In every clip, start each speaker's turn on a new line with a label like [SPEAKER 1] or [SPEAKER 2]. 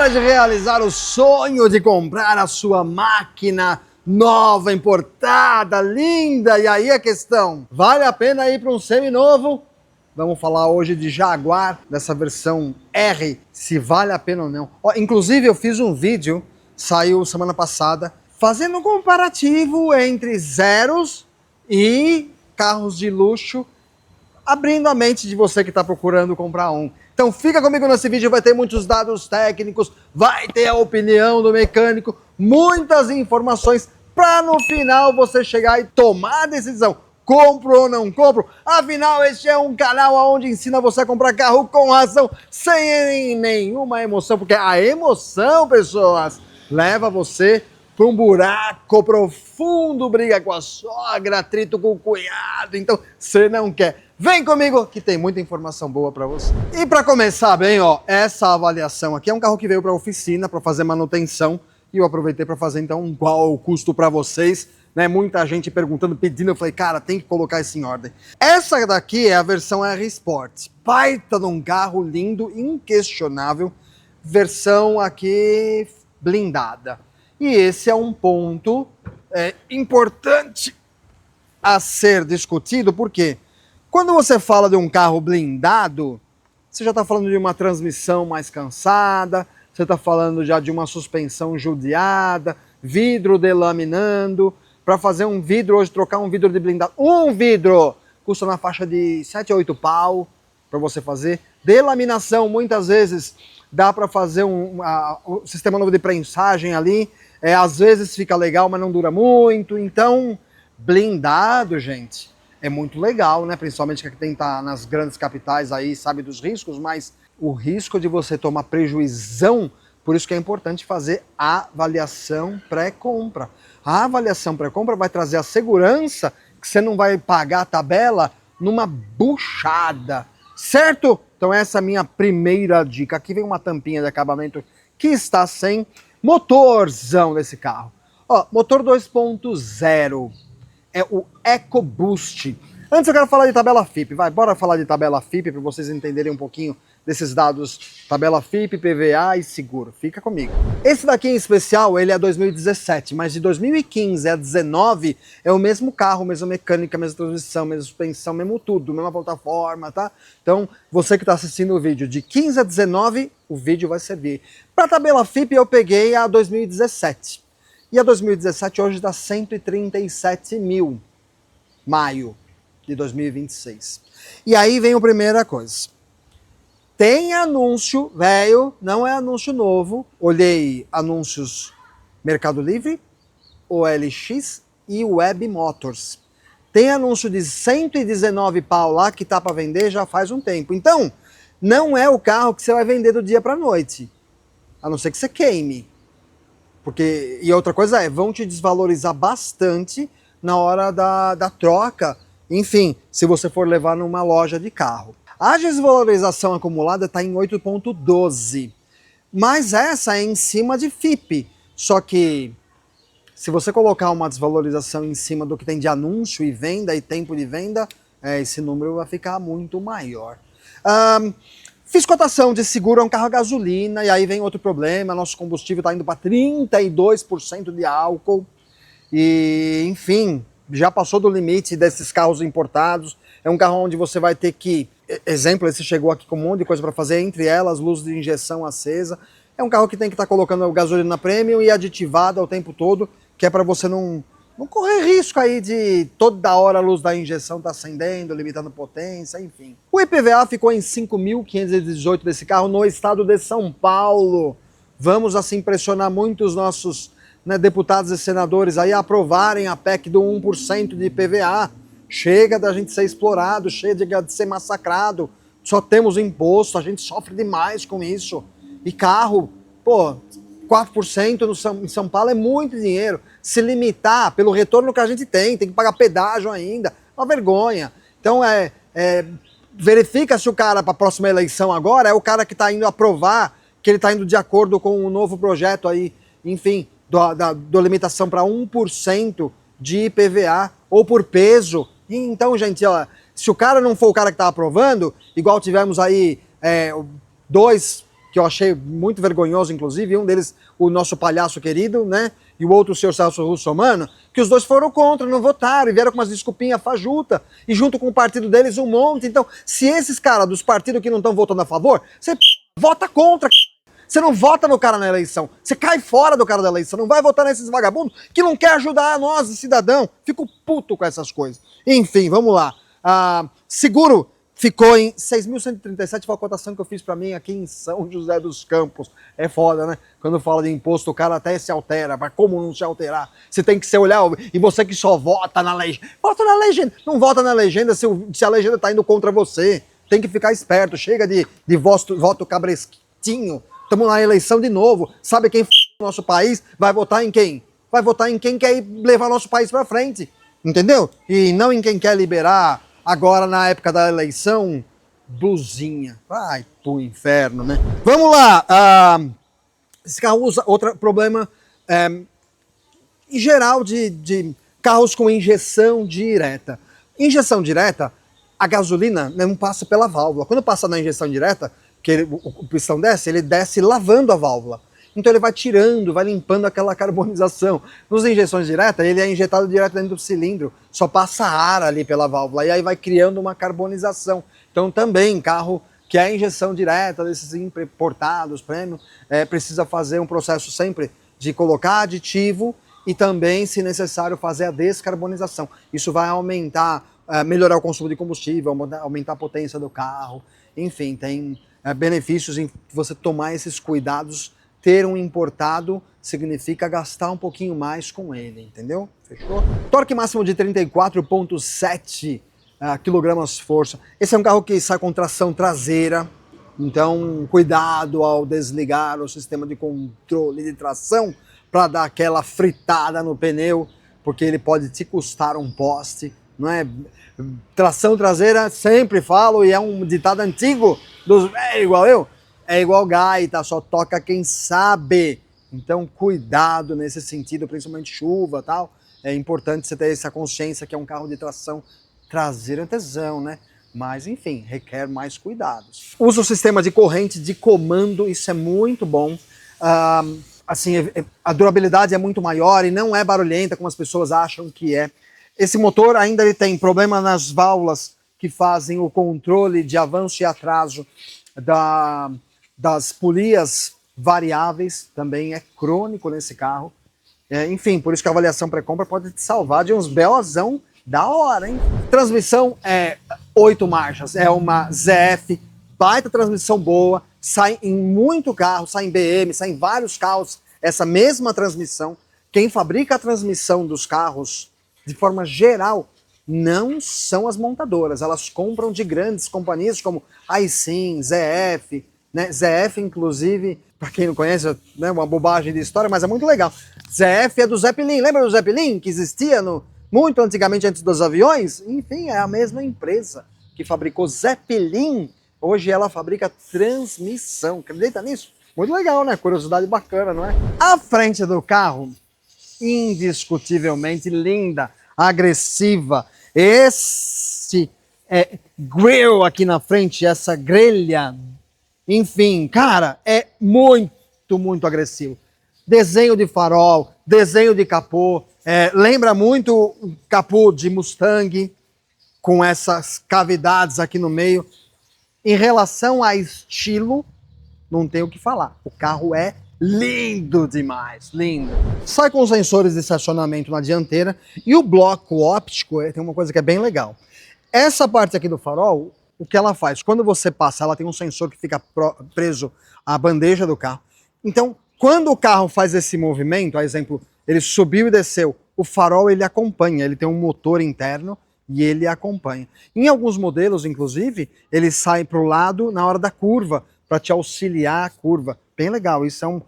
[SPEAKER 1] hora de realizar o sonho de comprar a sua máquina nova, importada, linda. E aí a questão, vale a pena ir para um seminovo? Vamos falar hoje de Jaguar, dessa versão R, se vale a pena ou não. Ó, inclusive eu fiz um vídeo, saiu semana passada, fazendo um comparativo entre zeros e carros de luxo, abrindo a mente de você que está procurando comprar um. Então fica comigo nesse vídeo, vai ter muitos dados técnicos, vai ter a opinião do mecânico, muitas informações para no final você chegar e tomar a decisão. Compro ou não compro? Afinal, este é um canal onde ensina você a comprar carro com razão, sem nenhuma emoção, porque a emoção, pessoas, leva você para um buraco profundo, briga com a sogra, atrito com o cunhado, então você não quer. Vem comigo que tem muita informação boa para você. E para começar bem, ó, essa avaliação aqui é um carro que veio para a oficina para fazer manutenção e eu aproveitei para fazer então qual é o custo para vocês, né? Muita gente perguntando, pedindo, eu falei, cara, tem que colocar isso em ordem. Essa daqui é a versão R Sport, baita de um carro lindo, inquestionável, versão aqui blindada. E esse é um ponto importante a ser discutido, porque quando você fala de um carro blindado, você já está falando de uma transmissão mais cansada, você está falando já de uma suspensão judiada, vidro delaminando. Para fazer um vidro hoje, trocar um vidro de blindado, um vidro custa na faixa de 7 a 8 pau para você fazer. Delaminação, muitas vezes, dá para fazer um sistema novo de prensagem ali. Às vezes fica legal, mas não dura muito. Então, blindado, gente, é muito legal, né? Principalmente quem tá nas grandes capitais aí sabe dos riscos, mas o risco de você tomar prejuizão, por isso que é importante fazer a avaliação pré-compra. A avaliação pré-compra vai trazer a segurança que você não vai pagar a tabela numa buchada, certo? Então essa é a minha primeira dica. Aqui vem uma tampinha de acabamento que está sem motorzão desse carro. Ó, motor 2.0. É o EcoBoost. Antes eu quero falar de tabela FIP, bora falar de tabela FIP para vocês entenderem um pouquinho desses dados, tabela FIP, PVA e seguro. Fica comigo. Esse daqui em especial, ele é 2017, mas de 2015 a 2019 é o mesmo carro, mesma mecânica, mesma transmissão, mesma suspensão, mesmo tudo, mesma plataforma, tá? Então, você que está assistindo o vídeo de 15 a 19, o vídeo vai servir. Para a tabela FIP eu peguei a 2017. E a 2017 hoje dá 137 mil, maio de 2026. E aí vem a primeira coisa. Tem anúncio, velho, não é anúncio novo. Olhei anúncios Mercado Livre, OLX e Web Motors. Tem anúncio de 119 pau lá que tá para vender já faz um tempo. Então, não é o carro que você vai vender do dia para noite. A não ser que você queime. Porque, e outra coisa vão te desvalorizar bastante na hora da troca, enfim, se você for levar numa loja de carro. A desvalorização acumulada está em 8,12, mas essa é em cima de FIP, só que se você colocar uma desvalorização em cima do que tem de anúncio e venda e tempo de venda, esse número vai ficar muito maior. Fiz cotação de seguro, é um carro a gasolina, e aí vem outro problema, nosso combustível está indo para 32% de álcool, e enfim, já passou do limite desses carros importados, é um carro onde você vai ter que, exemplo, esse chegou aqui com um monte de coisa para fazer, entre elas, luz de injeção acesa, é um carro que tem que estar colocando gasolina premium e aditivada o tempo todo, que é para você não correr risco aí de toda hora a luz da injeção tá acendendo, limitando potência, enfim. O IPVA ficou em 5.518 desse carro no estado de São Paulo. Vamos assim pressionar muito os nossos deputados e senadores aí a aprovarem a PEC do 1% de IPVA. Chega da gente ser explorado, chega de ser massacrado. Só temos imposto, a gente sofre demais com isso. E carro, pô, 4% em São Paulo é muito dinheiro. Se limitar pelo retorno que a gente tem que pagar pedágio ainda, uma vergonha. Então verifica se o cara para a próxima eleição agora é o cara que está indo aprovar, que ele está indo de acordo com o novo projeto aí, enfim, da limitação para 1% de IPVA ou por peso. E então, gente, ó, se o cara não for o cara que está aprovando, igual tivemos aí dois que eu achei muito vergonhoso, inclusive, um deles, o nosso palhaço querido, né? E o outro, o senhor Celso Russomano, que os dois foram contra, não votaram, e vieram com umas desculpinhas fajuta, e junto com o partido deles um monte. Então, se esses caras dos partidos que não estão votando a favor, você vota contra. Você não vota no cara na eleição, você cai fora do cara da eleição, não vai votar nesses vagabundos que não quer ajudar nós, cidadão. Fico puto com essas coisas. Enfim, vamos lá. Seguro ficou em 6.137, foi a cotação que eu fiz para mim aqui em São José dos Campos. É foda, né? Quando fala de imposto, o cara até se altera, mas como não se alterar? Você tem que se olhar, e você que só vota na legenda, vota na legenda. Não vota na legenda se a legenda tá indo contra você. Tem que ficar esperto, chega de voto cabrestinho. Estamos na eleição de novo. Sabe quem o nosso país? Vai votar em quem? Vai votar em quem quer levar nosso país para frente. Entendeu? E não em quem quer liberar agora na época da eleição, blusinha. Vai pro inferno, né? Vamos lá. Esse carro usa outro problema em geral de carros com injeção direta. Injeção direta, a gasolina não passa pela válvula. Quando passa na injeção direta, que o pistão desce, ele desce lavando a válvula. Então ele vai tirando, vai limpando aquela carbonização. Nos injeções diretas, ele é injetado direto dentro do cilindro, só passa ar ali pela válvula, e aí vai criando uma carbonização. Então também, carro que é injeção direta, desses importados, premium, precisa fazer um processo sempre de colocar aditivo e também, se necessário, fazer a descarbonização. Isso vai aumentar, melhorar o consumo de combustível, aumentar a potência do carro, enfim, tem benefícios em você tomar esses cuidados. Ter um importado significa gastar um pouquinho mais com ele, entendeu? Fechou? Torque máximo de 34,7 kgfm. Esse é um carro que sai com tração traseira, então cuidado ao desligar o sistema de controle de tração para dar aquela fritada no pneu, porque ele pode te custar um poste, não é? Tração traseira, sempre falo, e é um ditado antigo dos velhos igual eu, é igual gaita, só toca quem sabe. Então cuidado nesse sentido, principalmente chuva e tal. É importante você ter essa consciência que é um carro de tração traseira, tesão, né? Mas enfim, requer mais cuidados. Usa o sistema de corrente de comando, isso é muito bom. Assim, a durabilidade é muito maior e não é barulhenta como as pessoas acham que é. Esse motor ainda ele tem problema nas válvulas que fazem o controle de avanço e atraso das polias variáveis, também é crônico nesse carro. Enfim, por isso que a avaliação pré-compra pode te salvar de uns BOzão da hora, hein? Transmissão é 8 marchas, é uma ZF, baita transmissão boa, sai em muito carro, sai em BM, sai em vários carros, essa mesma transmissão. Quem fabrica a transmissão dos carros, de forma geral, não são as montadoras, elas compram de grandes companhias como Aisin, ZF, né? ZF, inclusive, para quem não conhece, né, uma bobagem de história, mas é muito legal. ZF é do Zeppelin, lembra do Zeppelin que existia muito antigamente antes dos aviões? Enfim, é a mesma empresa que fabricou Zeppelin, hoje ela fabrica transmissão, acredita nisso? Muito legal, né? Curiosidade bacana, não é? A frente do carro, indiscutivelmente linda, agressiva. Esse grill aqui na frente, essa grelha, enfim, cara, é muito, muito agressivo. Desenho de farol, desenho de capô, lembra muito o capô de Mustang, com essas cavidades aqui no meio. Em relação a estilo, não tem o que falar. O carro é lindo demais, lindo. Sai com sensores de estacionamento na dianteira e o bloco óptico tem uma coisa que é bem legal. Essa parte aqui do farol, o que ela faz? Quando você passa, ela tem um sensor que fica preso à bandeja do carro. Então, quando o carro faz esse movimento, a exemplo, ele subiu e desceu, o farol ele acompanha, ele tem um motor interno e ele acompanha. Em alguns modelos, inclusive, ele sai para o lado na hora da curva, para te auxiliar a curva. Bem legal, isso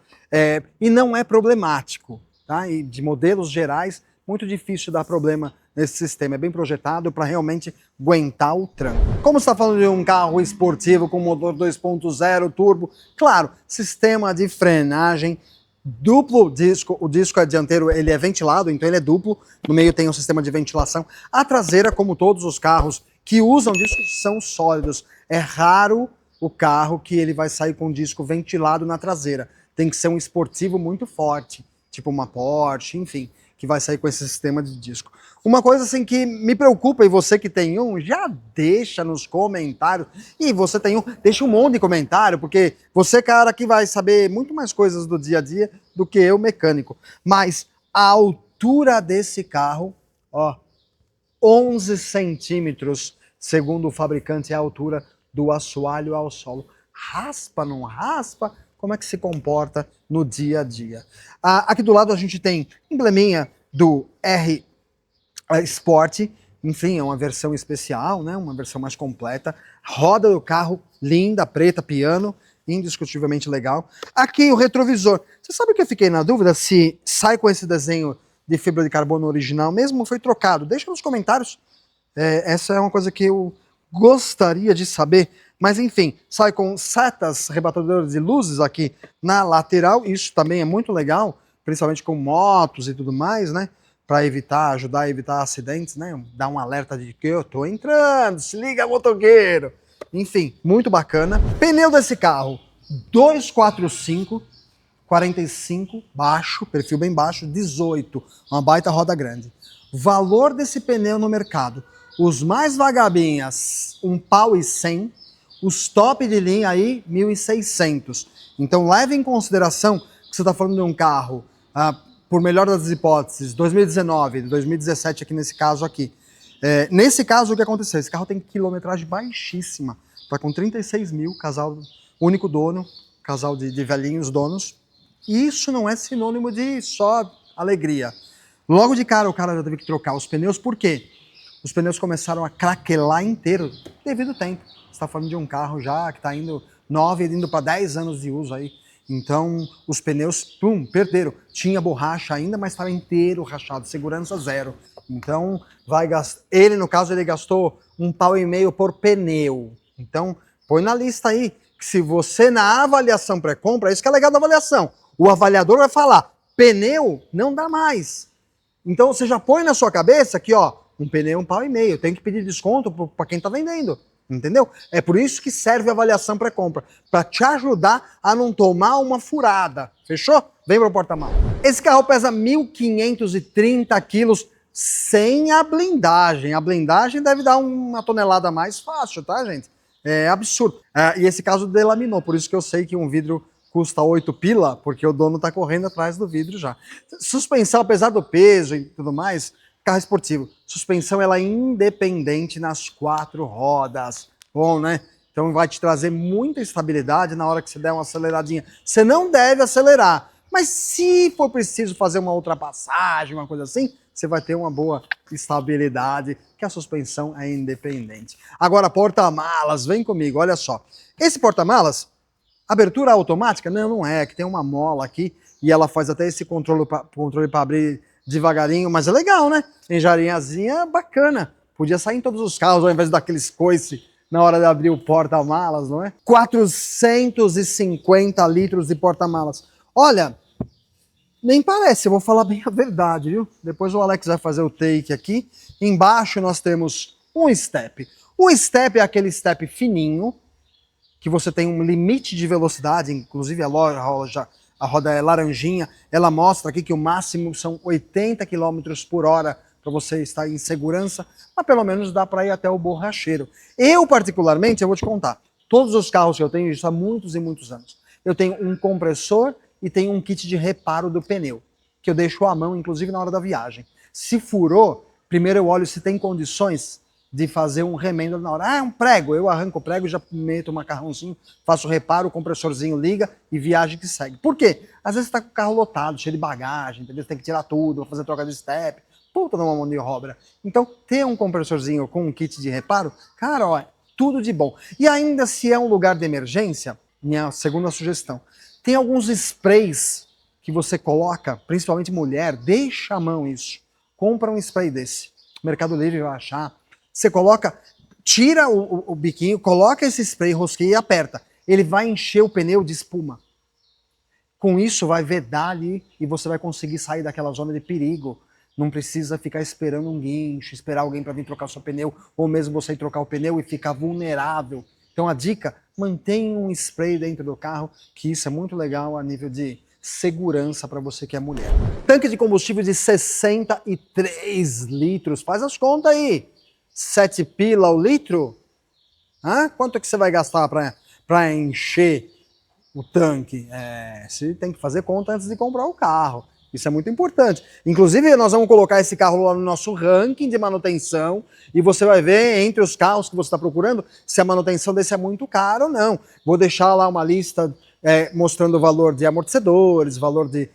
[SPEAKER 1] e não é problemático, tá? E de modelos gerais, muito difícil dar problema nesse sistema. É bem projetado para realmente aguentar o tranco. Como você está falando de um carro esportivo com motor 2.0 turbo, claro, sistema de frenagem, duplo disco, o disco dianteiro ele é ventilado, então ele é duplo, no meio tem um sistema de ventilação. A traseira, como todos os carros que usam discos, são sólidos. É raro o carro que ele vai sair com o disco ventilado na traseira. Tem que ser um esportivo muito forte, tipo uma Porsche, enfim, que vai sair com esse sistema de disco. Uma coisa assim que me preocupa, e você que tem um, já deixa nos comentários. E você tem um, deixa um monte de comentário, porque você, cara, que vai saber muito mais coisas do dia a dia do que eu, mecânico. Mas a altura desse carro, ó, 11 centímetros, segundo o fabricante, é a altura do assoalho ao solo. Raspa, não raspa? Como é que se comporta no dia a dia? Aqui do lado a gente tem embleminha do R Sport, enfim, é uma versão especial, né? Uma versão mais completa. Roda do carro, linda, preta, piano, indiscutivelmente legal. Aqui o retrovisor. Você sabe que eu fiquei na dúvida se sai com esse desenho de fibra de carbono original mesmo ou foi trocado? Deixa nos comentários. Essa é uma coisa que eu gostaria de saber. Mas enfim, sai com setas rebatadoras de luzes aqui na lateral. Isso também é muito legal, principalmente com motos e tudo mais, né? Para ajudar a evitar acidentes, né? Dar um alerta de que eu tô entrando, se liga, motoqueiro. Enfim, muito bacana. Pneu desse carro, 245, 45, baixo, perfil bem baixo, 18, uma baita roda grande. Valor desse pneu no mercado, os mais vagabinhas, R$1.100, os top de linha aí, 1.600. Então leve em consideração que você está falando de um carro, por melhor das hipóteses, 2019, 2017 aqui nesse caso aqui. Nesse caso, o que aconteceu? Esse carro tem quilometragem baixíssima, está com 36 mil, casal, único dono, casal de velhinhos donos. E isso não é sinônimo de só alegria. Logo de cara o cara já teve que trocar os pneus, por quê? Os pneus começaram a craquelar inteiro devido ao tempo. Você está falando de um carro já que está indo 9, indo para 10 anos de uso aí. Então, os pneus, perderam. Tinha borracha ainda, mas estava inteiro rachado, segurança zero. Então, ele, no caso, ele gastou R$1,5 por pneu. Então, põe na lista aí, que se você na avaliação pré-compra, isso que é legal da avaliação, o avaliador vai falar, pneu não dá mais. Então, você já põe na sua cabeça que, ó, um pneu R$1,5, tem que pedir desconto para quem está vendendo. Entendeu? É por isso que serve a avaliação pré-compra, para te ajudar a não tomar uma furada. Fechou? Vem para o porta-malas. Esse carro pesa 1.530 quilos sem a blindagem. A blindagem deve dar uma tonelada a mais fácil, tá, gente? É absurdo. E esse caso delaminou, por isso que eu sei que um vidro custa 8 pila, porque o dono tá correndo atrás do vidro já. Suspensão, apesar do peso e tudo mais, carro esportivo. Suspensão, ela é independente nas 4 rodas. Bom, né? Então vai te trazer muita estabilidade na hora que você der uma aceleradinha. Você não deve acelerar, mas se for preciso fazer uma ultrapassagem, uma coisa assim, você vai ter uma boa estabilidade, que a suspensão é independente. Agora, porta-malas, vem comigo, olha só. Esse porta-malas, abertura automática? Não, não é, que tem uma mola aqui e ela faz até esse controle para abrir devagarinho, mas é legal, né? Engenhariazinha bacana. Podia sair em todos os carros, ao invés daqueles coice na hora de abrir o porta-malas, não é? 450 litros de porta-malas. Olha, nem parece, eu vou falar bem a verdade, viu? Depois o Alex vai fazer o take aqui. Embaixo nós temos um step. O step é aquele step fininho, que você tem um limite de velocidade, inclusive a roda é laranjinha, ela mostra aqui que o máximo são 80 km por hora para você estar em segurança, mas pelo menos dá para ir até o borracheiro. Eu, particularmente, eu vou te contar, todos os carros que eu tenho, isso há muitos e muitos anos, eu tenho um compressor e tenho um kit de reparo do pneu, que eu deixo à mão, inclusive na hora da viagem. Se furou, primeiro eu olho se tem condições de fazer um remendo na hora. Ah, é um prego, eu arranco o prego, já meto o macarrãozinho, faço o reparo, o compressorzinho liga e viagem que segue. Por quê? Às vezes você tá com o carro lotado, cheio de bagagem, entendeu? Você tem que tirar tudo, fazer troca de step, puta numa mão de obra. Então, ter um compressorzinho com um kit de reparo, cara, ó, tudo de bom. E ainda se é um lugar de emergência, minha segunda sugestão, tem alguns sprays que você coloca, principalmente mulher, deixa à mão isso. Compra um spray desse. Mercado Livre vai achar. Você coloca, tira o biquinho, coloca esse spray, rosqueia e aperta. Ele vai encher o pneu de espuma. Com isso vai vedar ali e você vai conseguir sair daquela zona de perigo. Não precisa ficar esperando um guincho, esperar alguém para vir trocar o seu pneu, ou mesmo você ir trocar o pneu e ficar vulnerável Então a dica, mantenha um spray dentro do carro, que isso é muito legal a nível de segurança para você que é mulher. Tanque de combustível de 63 litros, faz as contas aí. 7 pila o litro? Hã? Quanto que você vai gastar para encher o tanque? Você tem que fazer conta antes de comprar o carro. Isso é muito importante. Inclusive, nós vamos colocar esse carro lá no nosso ranking de manutenção e você vai ver entre os carros que você está procurando se a manutenção desse é muito caro ou não. Vou deixar lá uma lista mostrando o valor de amortecedores, valor de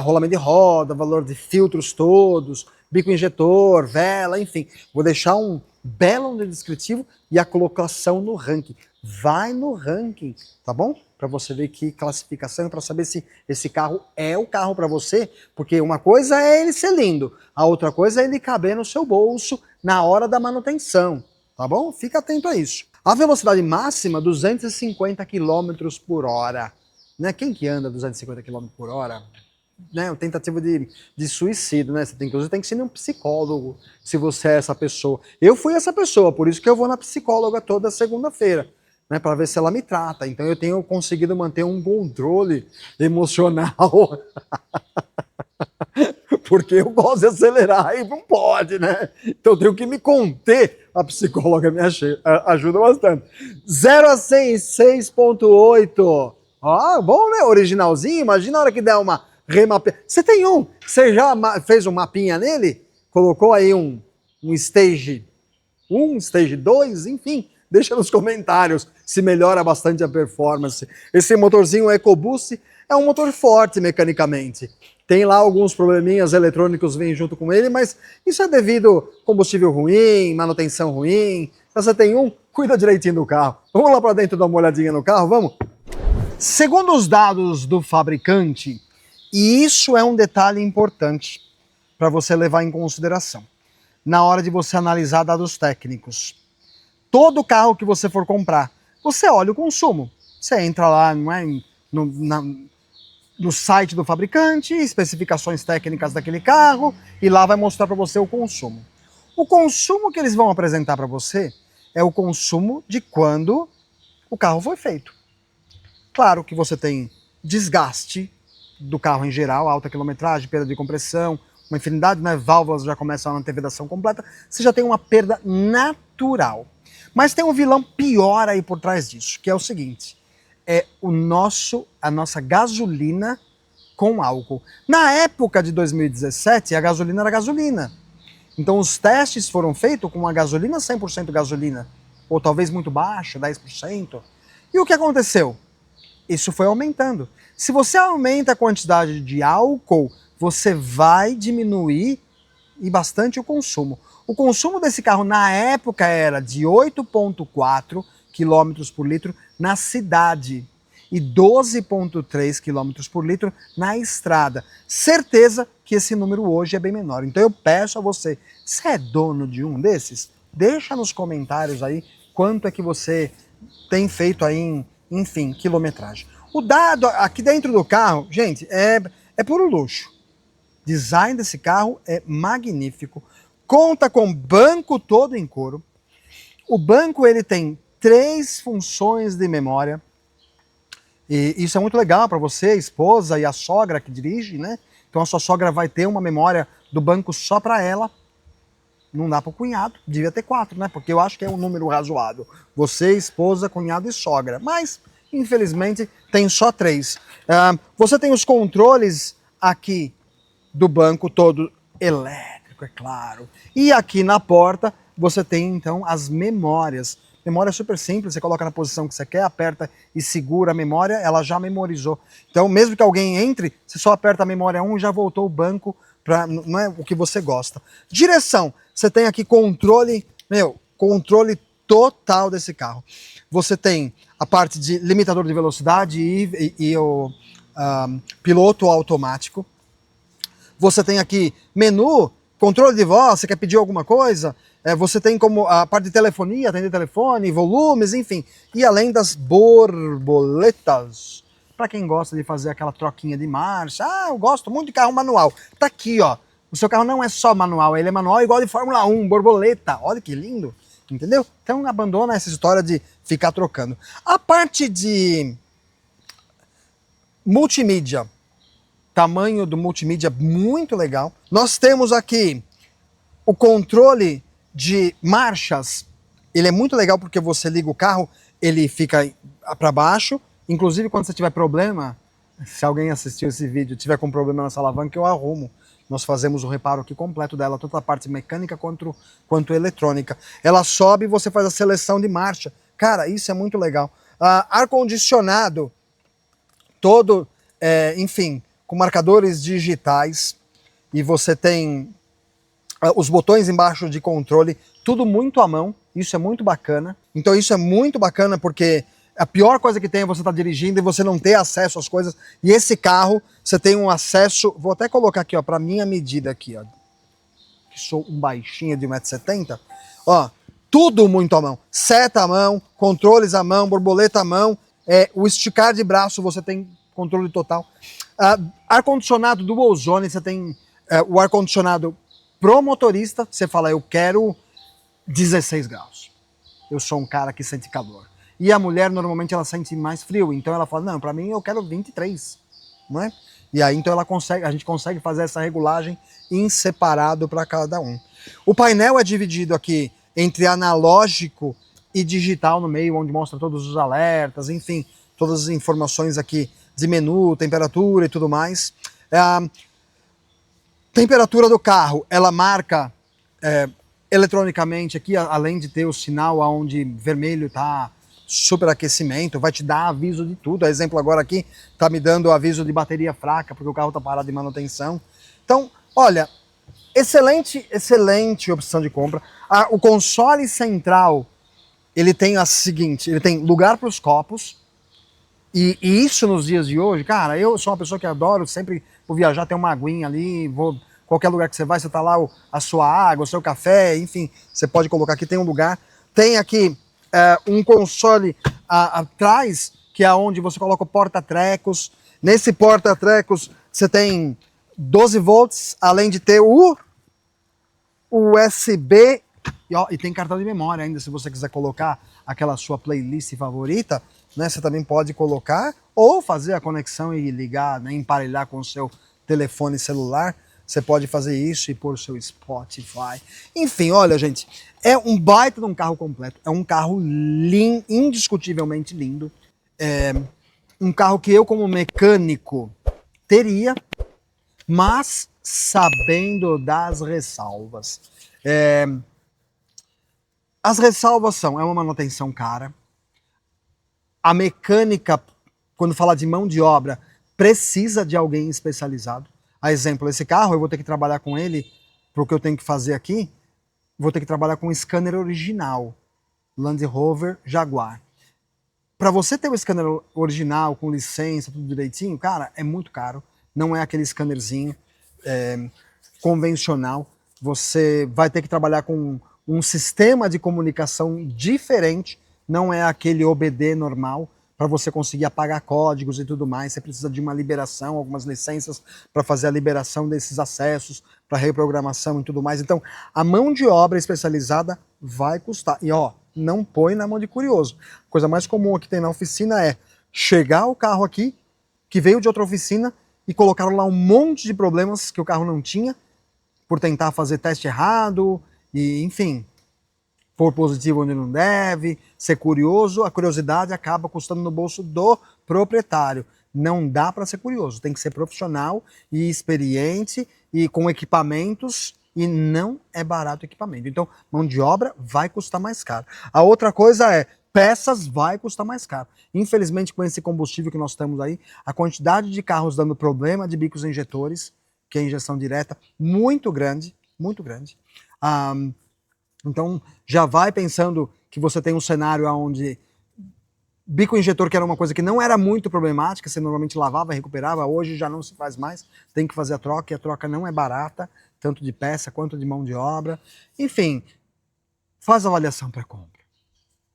[SPEAKER 1] rolamento de roda, valor de filtros todos, bico injetor, vela, enfim. Vou deixar um belo descritivo e a colocação no ranking. Vai no ranking, tá bom? Para você ver que classificação, para saber se esse carro é o carro para você, porque uma coisa é ele ser lindo, a outra coisa é ele caber no seu bolso na hora da manutenção, tá bom? Fica atento a isso. A velocidade máxima, 250 km por hora. Né? Quem que anda 250 km por hora? Né? Uma tentativa de suicídio, né? Inclusive tem que ser um psicólogo se você é essa pessoa. Eu fui essa pessoa, por isso que eu vou na psicóloga toda segunda-feira. Né, para ver se ela me trata. Então eu tenho conseguido manter um controle emocional. Porque eu gosto de acelerar e não pode, né? Então eu tenho que me conter. A psicóloga me ajuda bastante. 0 a 100, 6.8. Ó, bom, né? Originalzinho. Imagina a hora que der uma remapeada. Você tem um? Você já fez um mapinha nele? Colocou aí um stage 1, stage 2, enfim. Deixa nos comentários se melhora bastante a performance. Esse motorzinho EcoBoost é um motor forte mecanicamente. Tem lá alguns probleminhas eletrônicos vêm junto com ele, mas isso é devido a combustível ruim, manutenção ruim. Se você tem um, cuida direitinho do carro. Vamos lá para dentro dar uma olhadinha no carro, vamos? Segundo os dados do fabricante, e isso é um detalhe importante para você levar em consideração na hora de você analisar dados técnicos. Todo carro que você for comprar, você olha o consumo. Você entra lá no site do fabricante, especificações técnicas daquele carro, e lá vai mostrar para você o consumo. O consumo que eles vão apresentar para você é o consumo de quando o carro foi feito. Claro que você tem desgaste do carro em geral, alta quilometragem, perda de compressão, uma infinidade, né? Válvulas já começam a não ter vedação completa, você já tem uma perda natural. Mas tem um vilão pior aí por trás disso, que é o seguinte, é a nossa gasolina com álcool. Na época de 2017, a gasolina era gasolina. Então os testes foram feitos com uma gasolina 100% gasolina, ou talvez muito baixa, 10%. E o que aconteceu? Isso foi aumentando. Se você aumenta a quantidade de álcool, você vai diminuir e bastante o consumo. O consumo desse carro na época era de 8,4 km por litro na cidade e 12,3 km por litro na estrada. Certeza que esse número hoje é bem menor. Então eu peço a você, se é dono de um desses, deixa nos comentários aí quanto é que você tem feito aí enfim, quilometragem. O dado aqui dentro do carro, gente, é puro luxo. Design desse carro é magnífico. Conta com banco todo em couro. O banco ele tem 3 funções de memória. E isso é muito legal para você, a esposa e a sogra que dirige, né? Então a sua sogra vai ter uma memória do banco só para ela. Não dá para o cunhado, devia ter 4, né? Porque eu acho que é um número razoável. Você, esposa, cunhado e sogra. Mas, infelizmente, tem só 3. Você tem os controles aqui do banco todo elétrico, é claro. E aqui na porta você tem então as memórias. Memória super simples, você coloca na posição que você quer, aperta e segura a memória, ela já memorizou. Então mesmo que alguém entre, você só aperta a memória 1 e já voltou o banco para não é o que você gosta. Direção, você tem aqui controle total desse carro. Você tem a parte de limitador de velocidade e o piloto automático. Você tem aqui menu, controle de voz, você quer pedir alguma coisa, você tem como a parte de telefonia, atender telefone, volumes, enfim. E além das borboletas, para quem gosta de fazer aquela troquinha de marcha, eu gosto muito de carro manual. Tá aqui, ó. O seu carro não é só manual, ele é manual igual de Fórmula 1, borboleta. Olha que lindo. Entendeu? Então abandona essa história de ficar trocando. A parte de multimídia, tamanho do multimídia muito legal. Nós temos aqui o controle de marchas. Ele é muito legal porque você liga o carro, ele fica para baixo. Inclusive quando você tiver problema, se alguém assistiu esse vídeo tiver com problema nessa alavanca, eu arrumo. Nós fazemos o reparo aqui completo dela, tanto a parte mecânica quanto eletrônica. Ela sobe e você faz a seleção de marcha. Cara, isso é muito legal. Ar-condicionado, todo, enfim, com marcadores digitais. E você tem os botões embaixo de controle, tudo muito à mão. Isso é muito bacana. Então isso é muito bacana porque a pior coisa que tem é você estar dirigindo e você não ter acesso às coisas. E esse carro, você tem um acesso... Vou até colocar aqui, ó, para minha medida aqui, ó. Que sou um baixinho de 1,70 m. Ó, tudo muito à mão. Seta à mão, controles à mão, borboleta à mão. O esticar de braço, você tem controle total. Ar-condicionado do ozone, você tem o ar-condicionado pro motorista. Você fala, eu quero 16 graus. Eu sou um cara que sente calor. E a mulher, normalmente, ela sente mais frio. Então ela fala, não, para mim eu quero 23, não é? E aí, então, a gente consegue fazer essa regulagem em separado para cada um. O painel é dividido aqui entre analógico e digital no meio, onde mostra todos os alertas, enfim, todas as informações aqui de menu, temperatura e tudo mais. Temperatura do carro, ela marca eletronicamente aqui, além de ter o sinal onde vermelho está superaquecimento, vai te dar aviso de tudo. Exemplo agora aqui, tá me dando aviso de bateria fraca, porque o carro tá parado de manutenção. Então, olha, excelente opção de compra. O console central, ele tem a seguinte, ele tem lugar para os copos, e isso nos dias de hoje, cara, eu sou uma pessoa que adoro, sempre vou viajar, tem uma aguinha ali, qualquer lugar que você vai, você tá lá, a sua água, o seu café, enfim, você pode colocar aqui, tem um lugar. Tem aqui um console atrás, que é onde você coloca o porta-trecos. Nesse porta-trecos você tem 12 volts, além de ter o USB, e tem cartão de memória ainda, se você quiser colocar aquela sua playlist favorita, né, você também pode colocar, ou fazer a conexão e ligar, né, emparelhar com o seu telefone celular. Você pode fazer isso e pôr o seu Spotify. Enfim, olha, gente, é um baita de um carro completo. É um carro indiscutivelmente lindo. É um carro que eu, como mecânico, teria, mas sabendo das ressalvas. As ressalvas são, é uma manutenção cara. A mecânica, quando fala de mão de obra, precisa de alguém especializado. A exemplo, esse carro, eu vou ter que trabalhar com ele, para o que eu tenho que fazer aqui, vou ter que trabalhar com um scanner original, Land Rover Jaguar. Para você ter o scanner original, com licença, tudo direitinho, cara, é muito caro. Não é aquele scannerzinho convencional. Você vai ter que trabalhar com um sistema de comunicação diferente, não é aquele OBD normal. Para você conseguir apagar códigos e tudo mais, você precisa de uma liberação, algumas licenças para fazer a liberação desses acessos, para reprogramação e tudo mais. Então, a mão de obra especializada vai custar. E ó, não põe na mão de curioso. A coisa mais comum que tem na oficina é chegar o carro aqui, que veio de outra oficina, e colocaram lá um monte de problemas que o carro não tinha, por tentar fazer teste errado, e enfim... pôr positivo onde não deve, ser curioso, a curiosidade acaba custando no bolso do proprietário. Não dá para ser curioso, tem que ser profissional e experiente e com equipamentos, e não é barato o equipamento. Então, mão de obra vai custar mais caro. A outra coisa é, peças vai custar mais caro. Infelizmente, com esse combustível que nós temos aí, a quantidade de carros dando problema de bicos injetores, que é injeção direta, muito grande, muito grande. Então, já vai pensando que você tem um cenário onde bico injetor, que era uma coisa que não era muito problemática, você normalmente lavava e recuperava, hoje já não se faz mais, tem que fazer a troca, e a troca não é barata, tanto de peça quanto de mão de obra. Enfim, faz avaliação pré-compra.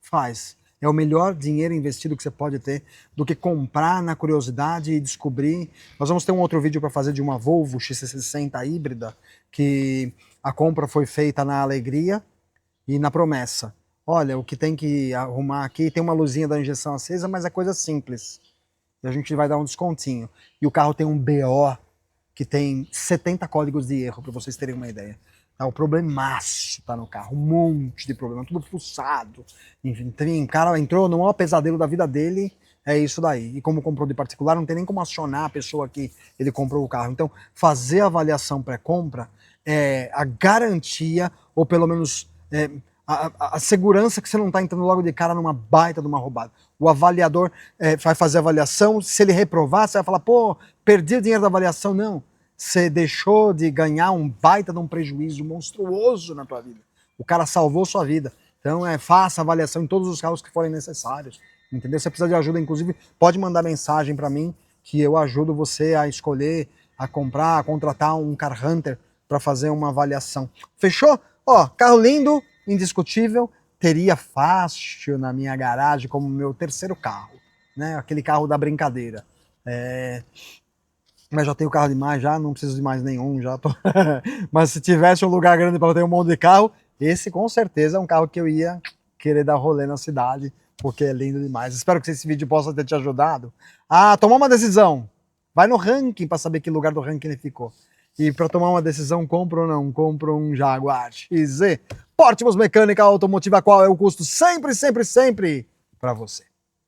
[SPEAKER 1] Faz. É o melhor dinheiro investido que você pode ter do que comprar na curiosidade e descobrir. Nós vamos ter um outro vídeo para fazer de uma Volvo XC60 híbrida, que a compra foi feita na alegria e na promessa. olha, o que tem que arrumar aqui, tem uma luzinha da injeção acesa, mas é coisa simples. E a gente vai dar um descontinho. E o carro tem um BO que tem 70 códigos de erro, para vocês terem uma ideia. Tá, o problemaço tá no carro, um monte de problema, tudo fuçado. Enfim, o cara entrou no maior pesadelo da vida dele, é isso daí. E como comprou de particular, não tem nem como acionar a pessoa que ele comprou o carro. Então, fazer a avaliação pré-compra é a garantia, ou pelo menos a segurança que você não está entrando logo de cara numa baita de uma roubada. O avaliador vai fazer a avaliação, se ele reprovar, você vai falar, pô, perdi o dinheiro da avaliação. Não, você deixou de ganhar um baita de um prejuízo monstruoso na tua vida. O cara salvou sua vida. Então, faça a avaliação em todos os carros que forem necessários. Entendeu? Se você precisa de ajuda, inclusive, pode mandar mensagem para mim, que eu ajudo você a escolher, a comprar, a contratar um Car Hunter para fazer uma avaliação. Fechou? Ó, carro lindo, indiscutível, teria fácil na minha garagem como meu terceiro carro, né? Aquele carro da brincadeira. Mas já tenho carro demais, já não preciso de mais nenhum, já tô. Mas se tivesse um lugar grande para ter um monte de carro, esse com certeza é um carro que eu ia querer dar rolê na cidade, porque é lindo demais. Espero que esse vídeo possa ter te ajudado a tomar uma decisão. Vai no ranking para saber que lugar do ranking ele ficou. E para tomar uma decisão, compro ou não compro um Jaguar XZ. Portimos Mecânica Automotiva, qual é o custo sempre, sempre, sempre para você.